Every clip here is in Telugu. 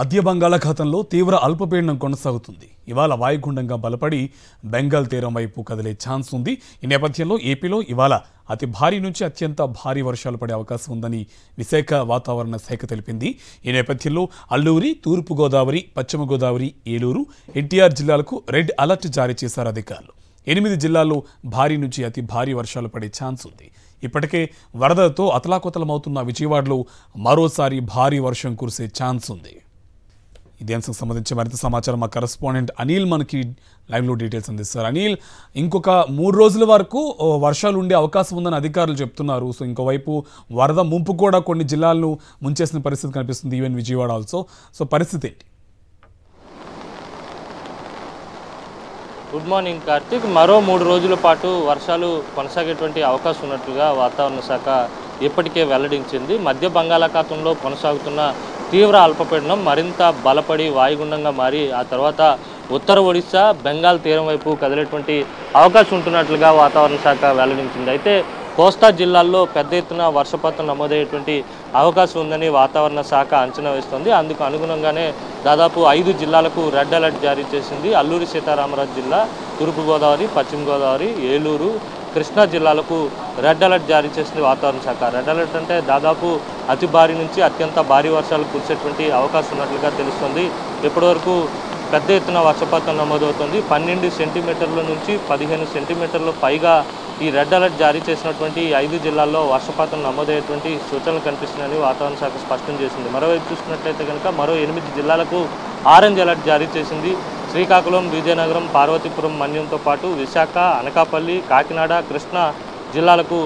మధ్య బంగాళాఖాతంలో తీవ్ర అల్పపీడనం కొనసాగుతుంది. ఇవాళ వాయుగుండంగా బలపడి బెంగాల్ తీరం వైపు కదిలే ఛాన్స్ ఉంది. ఈ నేపథ్యంలో ఏపీలో ఇవాళ అతి భారీ నుంచి అత్యంత భారీ వర్షాలు పడే అవకాశం ఉందని విశాఖ వాతావరణ శాఖ తెలిపింది. ఈ నేపథ్యంలో అల్లూరి, తూర్పు గోదావరి, పశ్చిమ గోదావరి, ఏలూరు, ఎన్టీఆర్ జిల్లాలకు రెడ్ అలర్ట్ జారీ చేశారు అధికారులు. 8 జిల్లాల్లో భారీ నుంచి అతి భారీ వర్షాలు పడే ఛాన్స్ ఉంది. ఇప్పటికే వరదలతో అతలాకుతలమవుతున్న విజయవాడలో మరోసారి భారీ వర్షం కురిసే ఛాన్స్ ఉంది. ఇదే అంశం సంబంధించి మరింత సమాచారం మా కరెస్పాండెంట్ అనిల్ మనకి లైవ్లో డీటెయిల్స్ అందిస్తారు. అనిల్, ఇంకొక 3 రోజుల వరకు వర్షాలు ఉండే అవకాశం ఉందని అధికారులు చెప్తున్నారు. సో ఇంకోవైపు వరద ముంపు కూడా కొన్ని జిల్లాలను ముంచేసిన పరిస్థితి కనిపిస్తుంది, ఈవెన్ విజయవాడ ఆల్సో. సో పరిస్థితి ఏంటి? Good morning Karthik. మరో 3 రోజుల పాటు వర్షాలు కొనసాగేటువంటి అవకాశం ఉన్నట్లుగా వాతావరణ శాఖ ఇప్పటికే వెల్లడించింది. మధ్య బంగాళాఖాతంలో కొనసాగుతున్న తీవ్ర అల్పపీడనం మరింత బలపడి వాయుగుండంగా మారి ఆ తర్వాత ఉత్తర ఒడిశా, బెంగాల్ తీరం వైపు కదిలేటువంటి అవకాశం ఉంటున్నట్లుగా వాతావరణ శాఖ వెల్లడించింది. అయితే కోస్తా జిల్లాల్లో పెద్ద ఎత్తున వర్షపాతం నమోదయ్యేటువంటి అవకాశం ఉందని వాతావరణ శాఖ అంచనా వేస్తోంది. అందుకు అనుగుణంగానే దాదాపు 5 జిల్లాలకు రెడ్ అలర్ట్ జారీ చేసింది. అల్లూరి సీతారామరాజు జిల్లా, తూర్పుగోదావరి, పశ్చిమ గోదావరి, ఏలూరు, కృష్ణా జిల్లాలకు రెడ్ అలర్ట్ జారీ చేసింది వాతావరణ శాఖ. రెడ్ అలర్ట్ అంటే దాదాపు అతి భారీ నుంచి అత్యంత భారీ వర్షాలు కురిసేటువంటి అవకాశం ఉన్నట్లుగా తెలుస్తుంది. ఇప్పటివరకు పెద్ద ఎత్తున వర్షపాతం నమోదవుతుంది. 12 సెంటీమీటర్ల నుంచి 15 సెంటీమీటర్లు పైగా ఈ రెడ్ అలర్ట్ జారీ చేసినటువంటి 5 జిల్లాల్లో వర్షపాతం నమోదయ్యేటువంటి సూచనలు కనిపిస్తున్నాయని వాతావరణ శాఖ స్పష్టం చేసింది. మరోవైపు చూసుకున్నట్లయితే కనుక మరో 8 జిల్లాలకు ఆరెంజ్ అలర్ట్ జారీ చేసింది. శ్రీకాకుళం, విజయనగరం, పార్వతీపురం, మన్యంతో పాటు విశాఖ, అనకాపల్లి, కాకినాడ, కృష్ణా జిల్లాలకు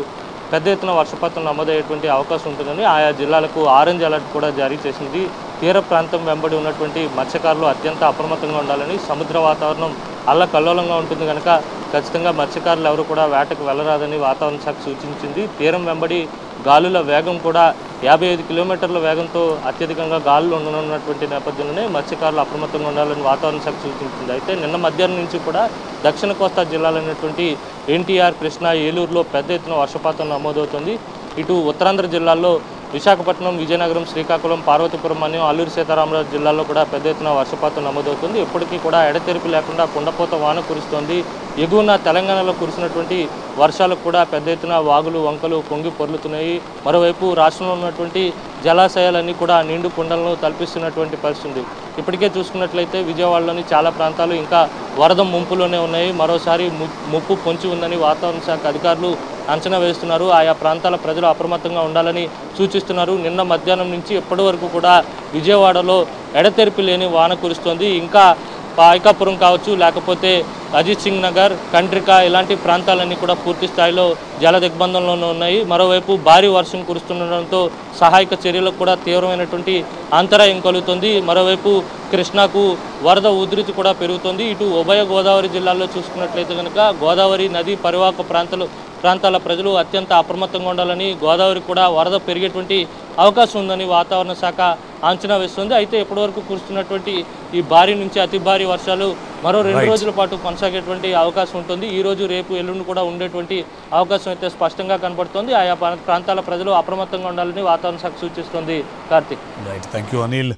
పెద్ద ఎత్తున వర్షపాతం నమోదయ్యేటువంటి అవకాశం ఉంటుందని ఆయా జిల్లాలకు ఆరెంజ్ అలర్ట్ కూడా జారీ చేసింది. తీర ప్రాంతం వెంబడి ఉన్నటువంటి మత్స్యకారులు అత్యంత అప్రమత్తంగా ఉండాలని, సముద్ర వాతావరణం అల్లకల్లోలంగా ఉంటుంది కనుక ఖచ్చితంగా మత్స్యకారులు ఎవరు కూడా వేటకు వెళ్ళరాదని వాతావరణ శాఖ సూచించింది. తీరం వెంబడి గాలుల వేగం కూడా 55 కిలోమీటర్ల వేగంతో అత్యధికంగా గాలులు ఉండనున్నటువంటి నేపథ్యంలోనే మత్స్యకారులు అప్రమత్తంగా ఉండాలని వాతావరణ శాఖ సూచించింది. అయితే నిన్న మధ్యాహ్నం నుంచి కూడా దక్షిణ కోస్తా జిల్లాలైనటువంటి ఎన్టీఆర్, కృష్ణా, ఏలూరులో పెద్ద ఎత్తున వర్షపాతం నమోదవుతుంది. ఇటు ఉత్తరాంధ్ర జిల్లాల్లో విశాఖపట్నం, విజయనగరం, శ్రీకాకుళం, పార్వతీపురం, మన్యం, అల్లూరి సీతారామరాజు జిల్లాల్లో కూడా పెద్ద ఎత్తున వర్షపాతం నమోదవుతుంది. ఇప్పటికీ కూడా ఎడతెరిపి లేకుండా కుండపోత వాన కురుస్తోంది. ఎగువన తెలంగాణలో కురిసినటువంటి వర్షాలకు కూడా పెద్ద ఎత్తున వాగులు, వంకలు పొంగి పొర్లుతున్నాయి. మరోవైపు రాష్ట్రంలో ఉన్నటువంటి జలాశయాలన్నీ కూడా నిండు కుండలను తలపిస్తున్నటువంటి పరిస్థితి. ఇప్పటికే చూసుకున్నట్లయితే విజయవాడలోని చాలా ప్రాంతాలు ఇంకా వరద ముంపులోనే ఉన్నాయి. మరోసారి ముప్పు పొంచి ఉందని వాతావరణ శాఖ అధికారులు అంచనా వేస్తున్నారు. ఆయా ప్రాంతాల ప్రజలు అప్రమత్తంగా ఉండాలని సూచిస్తున్నారు. నిన్న మధ్యాహ్నం నుంచి ఇప్పటి వరకు కూడా విజయవాడలో ఎడతెరిపి లేని వాన కురుస్తోంది. ఇంకా పాయకాపురం కావచ్చు, లేకపోతే అజిత్ సింగ్ నగర్, కండ్రిక ఇలాంటి ప్రాంతాలన్నీ కూడా పూర్తి స్థాయిలో జల దిగ్బంధంలోనే ఉన్నాయి. మరోవైపు భారీ వర్షం కురుస్తుండడంతో సహాయక చర్యలకు కూడా తీవ్రమైనటువంటి అంతరాయం కలుగుతుంది. మరోవైపు కృష్ణాకు వరద ఉధృతి కూడా పెరుగుతుంది. ఇటు ఉభయ గోదావరి జిల్లాల్లో చూసుకున్నట్లయితే కనుక గోదావరి నది పరివాహక ప్రాంతాల ప్రజలు అత్యంత అప్రమత్తంగా ఉండాలని, గోదావరి కూడా వరద పెరిగేటువంటి అవకాశం ఉందని వాతావరణ శాఖ అంచనా వేస్తుంది. అయితే ఇప్పటివరకు కురుస్తున్నటువంటి ఈ భారీ నుంచి అతి భారీ వర్షాలు మరో 2 రోజుల పాటు కొనసాగేటువంటి అవకాశం ఉంటుంది. ఈ రోజు, రేపు, ఎల్లుండి కూడా ఉండేటువంటి అవకాశం అయితే స్పష్టంగా కనబడుతోంది. ఆయా ప్రాంతాల ప్రజలు అప్రమత్తంగా ఉండాలని వాతావరణ శాఖ సూచిస్తోంది. కార్తిక్. Thank you Anil.